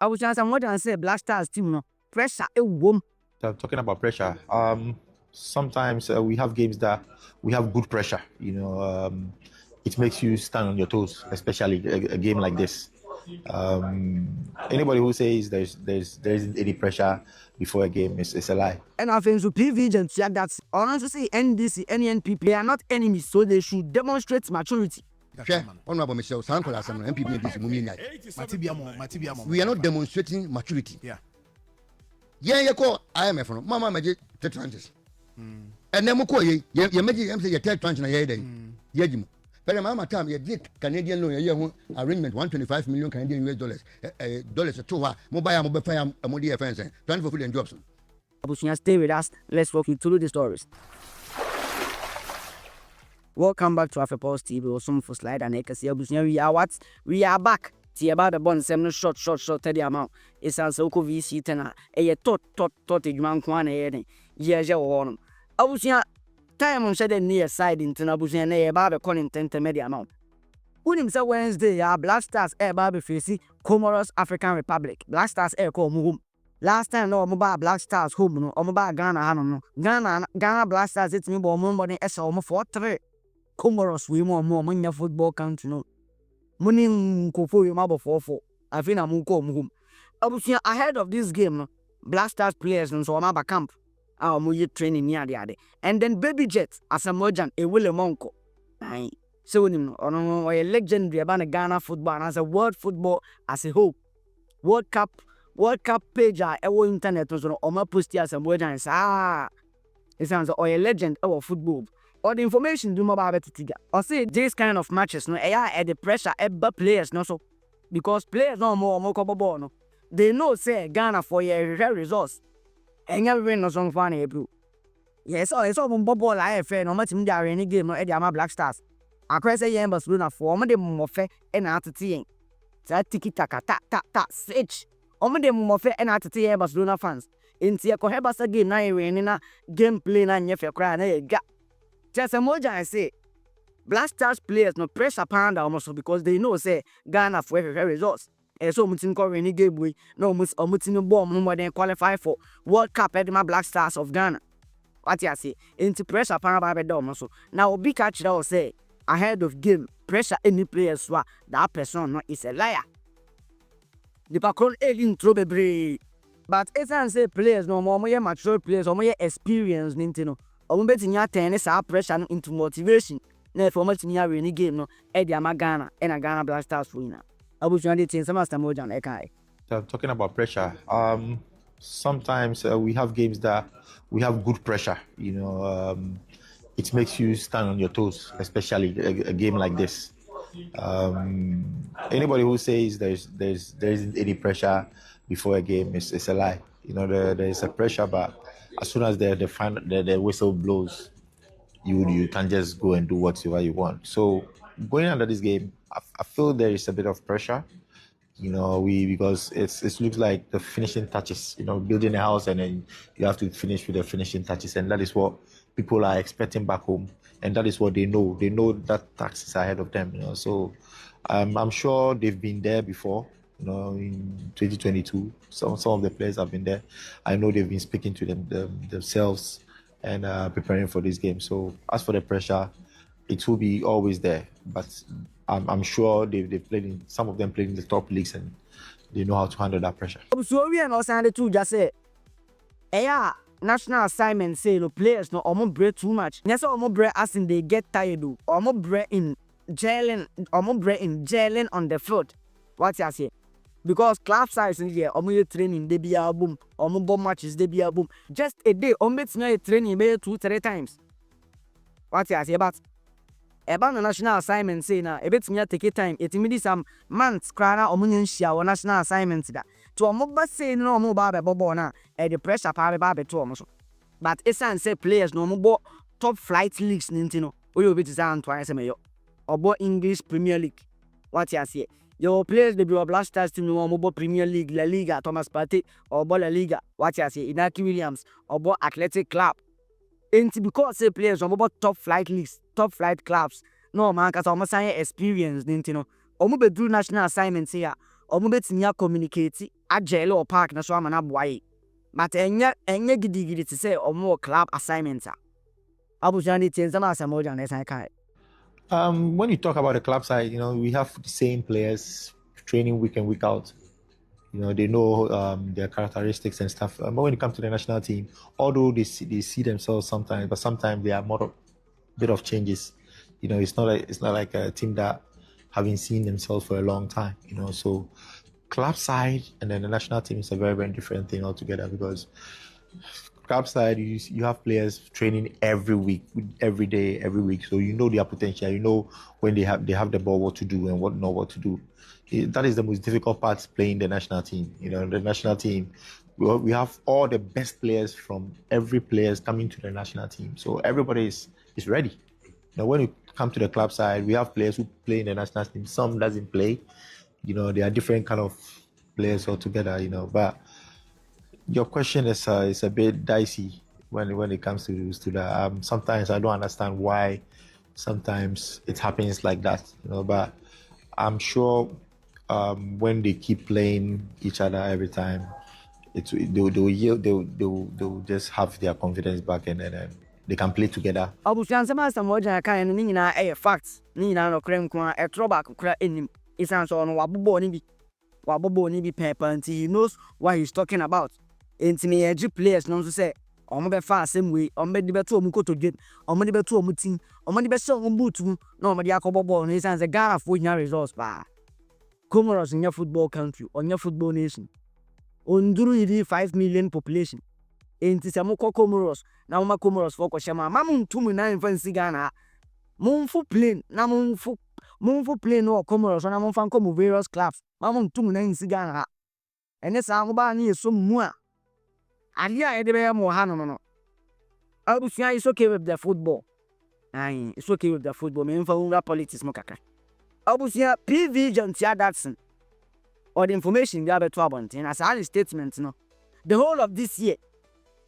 I was just what I say Black Stars team no pressure a wom. Talking about pressure, sometimes we have games that we have good pressure. It makes you stand on your toes, especially a game like this. Anybody who says there isn't any pressure before a game is a lie. And I think so PV Jantuah Dadson. Honestly say NDC, NPP, they are not enemies, so they should demonstrate maturity. Honorable Michelle, NPP NDC, we are not demonstrating maturity. Yeah, call IMF no mama magic third tranches. And then Moko ye magic say your third tranche na ye day. Yejim. But mama time ye did Canadian loan ye arrangement 125 million Canadian US dollars. Dollars to her mobile fire a modi offense. Plan for food and jobs. Abusunya, stay with us. Let's walk you through the stories. Welcome back to Afepulse TV. Osum for slide and ekasi Abusunya. We are back. See about the bond sem no short the amount. It's also VC tena. Eye tot edwuma nko na ye den. Ye je wo no. Abusunya time on said near side in tena abusunya na ye ba be calling 10 media amount. Unim say Wednesday ya Black Stars ba be face Comoros African Republic. Black Stars call mu home. Last time no omo ba Black Stars home no omo ba Ghana ha no. Ghana Black Stars it me bo omo body esa omo 4-3. Comoros we mo nya football country no. Money nkofo you mabo 4-4. I feel I'm home. Abusunya ahead of this game no, Black Stars players no so omo camp. Omo ye training near the. And then Baby Jet Asamoah Gyan Ewele Monko. Aye. So no a legendary about Ghana football and as a world football as a whole. World Cup page ewo internet so omo post here Asamoah Gyan it sounds a legend of football. All the information do more about tiga. Or say this kind of matches no at the pressure eba players no so because players no more ball no. They know say Ghana for your results. And every no song funny bro. Yes, it's all ball like fair no matter any game no ama Black Stars. I say yeah Barcelona for omo dem mo fe e na atete. That tiki taka ta switch. Omo dem mo fe e na atete Barcelona fans. Inti e ko hebasa game na e na gameplay na nyefe kra na ye ga. Asamoah Gyan say Black Stars players no pressure pound almost because they know say Ghana for every results. And so mutin ko any game we no mutin ball more than qualify for World Cup edema Black Stars of Ghana. What you say? Into pressure pound by the so now big catch that say ahead of game pressure any players that person no is a liar. The background alien bebre. But it's say players no more mature players or more experience nintino. Omo betinya turn sa pressure into motivation. Na for matinya win game no e dia ma Ghana e na Ghana Black Stars winner. Abusunya dey tin some Asamoah Gyan e kai. Talking about pressure, sometimes we have games that we have good pressure. It makes you stand on your toes, especially a game like this. Anybody who says there isn't any pressure before a game is a lie. There is a pressure, but as soon as the whistle blows, you can just go and do whatever you want. So going under this game, I feel there is a bit of pressure. Because it looks like the finishing touches. Building a house and then you have to finish with the finishing touches, and that is what people are expecting back home, and that is what they know. They know that tax is ahead of them. So I'm sure they've been there before. In 2022, some of the players have been there. I know they've been speaking to themselves and preparing for this game. So as for the pressure, it will be always there. But I'm sure they've played some of them played in the top leagues and they know how to handle that pressure. So we are not saying to just say, national assignment say the players no omo break too much. Yes, omo break as in they get tired. Omo break in gelling on the field. What you say? Because club size in here, omo training they be album, omo bomb matches they be album. Just a day, omo training maybe 2-3 times. What you say about? About the national assignment say na a bit me take time. It me some months crana omo nshia national assignment da. To omo ba say no omo ba be bobo na the pressure pa be to omo so. But say players no omo top flight leagues nintino. Oyo bit Jantuah Dadson obo English Premier League. What you say? Your players they be Black Stars team no omo Premier League, La Liga, Thomas Partey obo La Liga. What you say? Inaki Williams obo Athletic Club. And because say players omo top flight leagues, top flight clubs. No man, cause omo sign experience nintino. Omo be do national assignments here. omo betimi communicate agile or park na so amana boy but enye gidigidi to say omo club assignments abusani tienzama Asamoah Gyan nesan kai. When you talk about the club side, we have the same players training week in, week out. They know their characteristics and stuff. But when it comes to the national team, although they see themselves sometimes, but sometimes they are more bit of changes. It's not like a team that haven't seen themselves for a long time. So club side and then the national team is a very, very different thing altogether, because club side, you have players training every week, every day, every week. So their potential. When they have the ball, what to do and what to do. That is the most difficult part, playing the national team. The national team, we have all the best players from every players coming to the national team. So everybody is ready. Now, when you come to the club side, we have players who play in the national team. Some doesn't play. They are different kind of players altogether. But your question is a bit dicey when it comes to that. Sometimes I don't understand why. Sometimes it happens like that. But I'm sure when they keep playing each other every time, they'll just have their confidence back, and then they can play together. Abusuansema Asamoah Gyan kai no nyina facts ni nyina no krem kwa etroba kura enim isan so no wabobo ni bi pepper until he knows what he's talking about. Entimi edge players no so say omo be fa asem we omo be beto omu kotodwe omo de beto omu team omo de be se omu bootu na omo de akobobo no isan say Ghana fo nya results pa. Comoros nya football country onya football nation onduru yidi 5 million population. Enti se moko Comoros na mama Comoros for kwashema mamu ntumu na infancy Ghana mumfu plane na mumfu plane no Comoros na mumfa nko various clubs mamu ntumu na insi Ghana ene sa ho ba na yeso mu a ali a ede be mo ha no abusua is okay with the football. It's okay with the football. Me mfa unra politics mo kakra. Abusua PV Jantuah Dadson or the information we have to abontin as a statement no. The whole of this year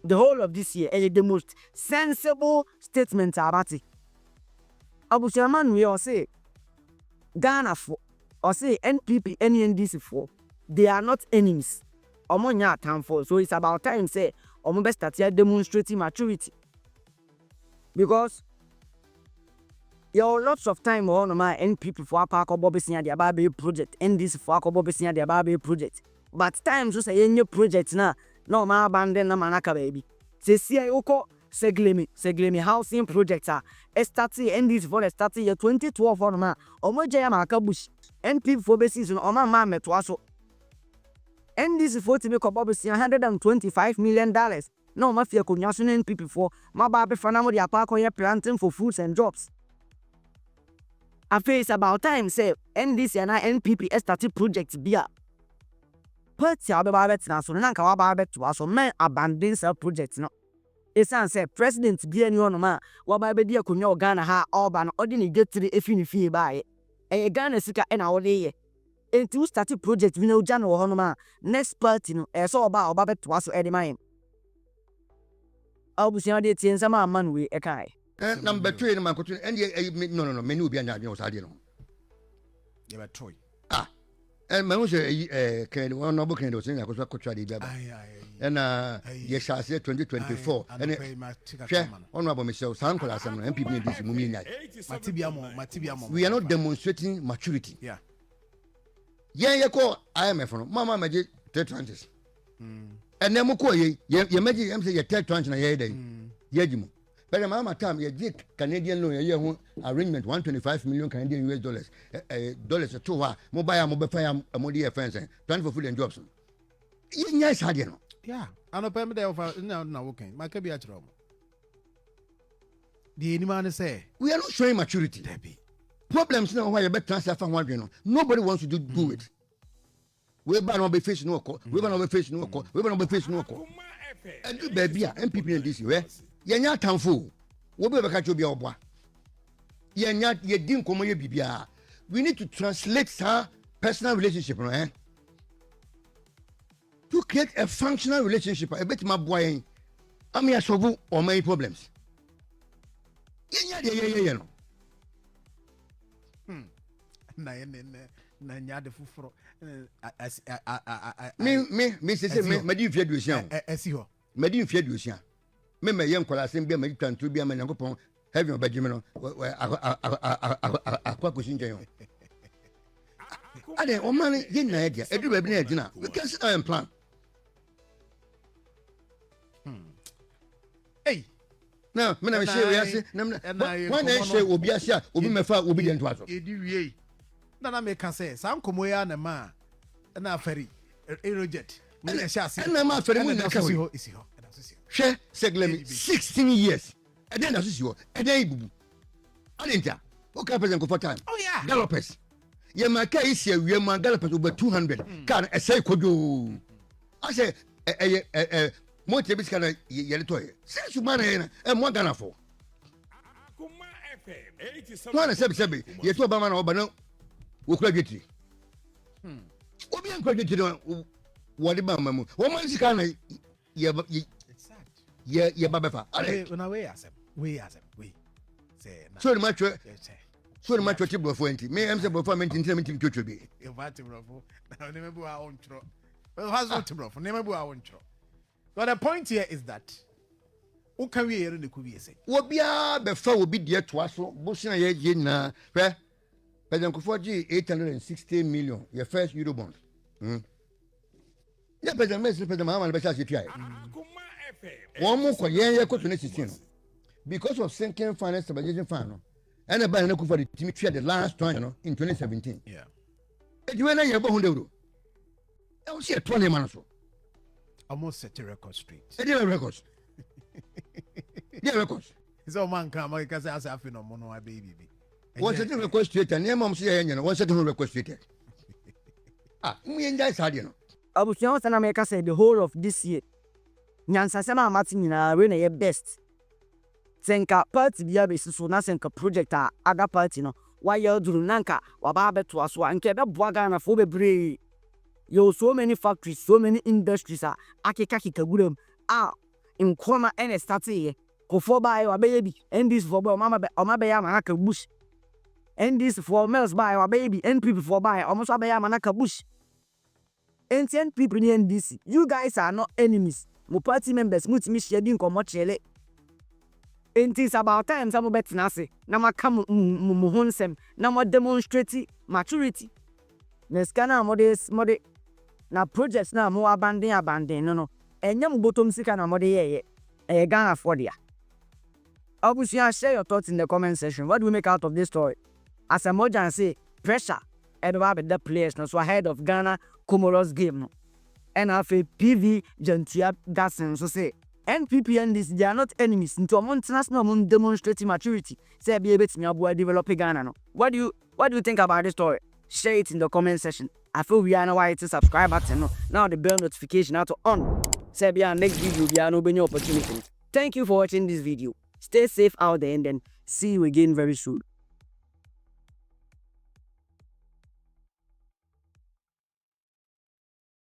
is the most sensible statement about it. Abusua man we all say Ghana for or say NPP NDC for they are not enemies. Omo nya atamfo. So it's about time say omo be start demonstrating maturity. Because you lots of time on my NPP for akobo besia dia ba be project NDC for akobo besia dia ba be project. But times so say any project na ma abandon na manaka baby. Say see oko Seglemi housing project started NDC for started year 2012 on ma omo jaya makabush NPP for be season o ma metwa so NDC for to make up $125 million. No mafia konyaso na NPP for ma ba be fana mo dia pa akoye planting for foods and jobs. Afa is about time say NDC and NPP started project bia. Party abe ba betina so na nka wa ba beto so men abandon self project no. Esan say president bia ni ono ma wa ba be dia konya Ghana ha oba no odi ni getiri efini fie baaye. Ghana sika e na wo de ye. Enti we start project we no Ghana wo hono ma next party no so oba beto so e de man. Abusia de tie nsama man we e kai. Number 2 in my country and no menu be anya no sade no. They were toy. And my say can one no book no say akoso akotwa de bia. And yes I say 2024 and honorable Michelle Sankola Asam NPP NDC mumi nyai. Matibia mo. We are not demonstrating maturity. Yeah. Yeah call IMF no mama maji third tranches. And then mo ko ye maji am say ye third tranche na ye dey. Ye gimu. But mama time ye give Canadian loan ye ho arrangement 125 million Canadian US dollars. Dollars to wa mo buy am mo be fire mo dey fence plan for food and jobs. Ye nyai sade no. Yeah. And a permit of now working. My cabi at Rome. The man say we are not showing maturity. Problems now why you better transfer from one you know. Nobody wants to do it. We ban no be face no call. We ban no be face no call. We ban no be face no call. And do baby NPP NDC we ye nya tamfo. We be ka chobi obwa. Ye nya ye din komo ye bibia. We need to translate her personal relationship no to create a functional relationship. A bit my boy I mean solve all my problems. Ye nya no. Na na nya de fufuro me say me di fie duosia esi ho me di fie duosia me ye nkola asem bia me twanto bia me nyankopon heaven obagime no akwa kosin jen yo ade o man ye na dia edu ba bi na edina we can sit down and plan. Hey, na me na share we ase na when na share obi ase a obi mefa obi de nto aso edi wie na me ka say san komo ya na ma na afari aerojet me na sha ase na ma afari mu na ka we isi ho hwe seglemi 16 years and then that's you and then ibubu alinta okay person go for time oh yeah gallopers ye ma ka isi awie ma gallopers over 200 kan esai kojo I say mo te biska na ye le toye se su mana ye na mo gana fo kuma fm 87 wana sebe ye to ba mana oba na wo kura dwetiri obi an kura dwetiri wo de ba mamu wo man sika na ye ba befa ale na we asem say na so the match ti bro for enti me am say bro for me enti me tim twetwe bi e ba ti bro for na me bu a on tro has not bro for me bu a on tro. But the point here is that who can we hear in the Kubi say? Wobia befa obi de to aso bo se na ye na hwe President Kufuor 860 million your first euro bond. Yeah, President Messi President Mahama be sha se tuai. Won mo ko ye ko to na 16 no. Because of sinking finance stabilization fund no. And about na Kufuor timi tua the last time no in 2017. Yeah. E di we na ye bo 100 euro. E wo se to na man so. Almost set a record straight. It's records. Yeah, records. It's all man come because I have no mono baby. What's the record straight? And your mom say, what's the record straight? Me and that side, you know. Abusuan sana America said the whole of this year. Nyansa sema amati nyina we na ye best. Senka party bia be so na senka project a aga party no. Wa ye duru nanka wa ba beto aso anke be boa Ghana fo bebre. Yo, so many factories, so many industries are akeka gudem. In Koma and started for buy or baby, and this for mama Omabaya Manaka bush. And this for males buy or baby, NPP for buy almost Abaya Manaka bush. And 10 people in NDC. You guys are not enemies. Mo party members, Mutimi shedding comochele. And it's about time some bet nase. Nama come muhonsem, Nama demonstrate maturity. Neskana mode. Na projects na mo abandon no enyam bottom sika na mo de ye Ghana for dia. Abusuan, share your thoughts in the comment section. What do we make out of this story? Asamoah Gyan say pressure about the players no so ahead of Ghana Comoros game no. And after PV Jantuah Dadson so say NPP NDC they are not enemies into international demonstrating maturity. Say be able to develop Ghana no. What do you think about this story? Share it in the comment section. I feel we are now why to subscribe button. Now the bell notification out to on. Say be our next video be an open opportunity. Thank you for watching this video. Stay safe out there and then see you again very soon.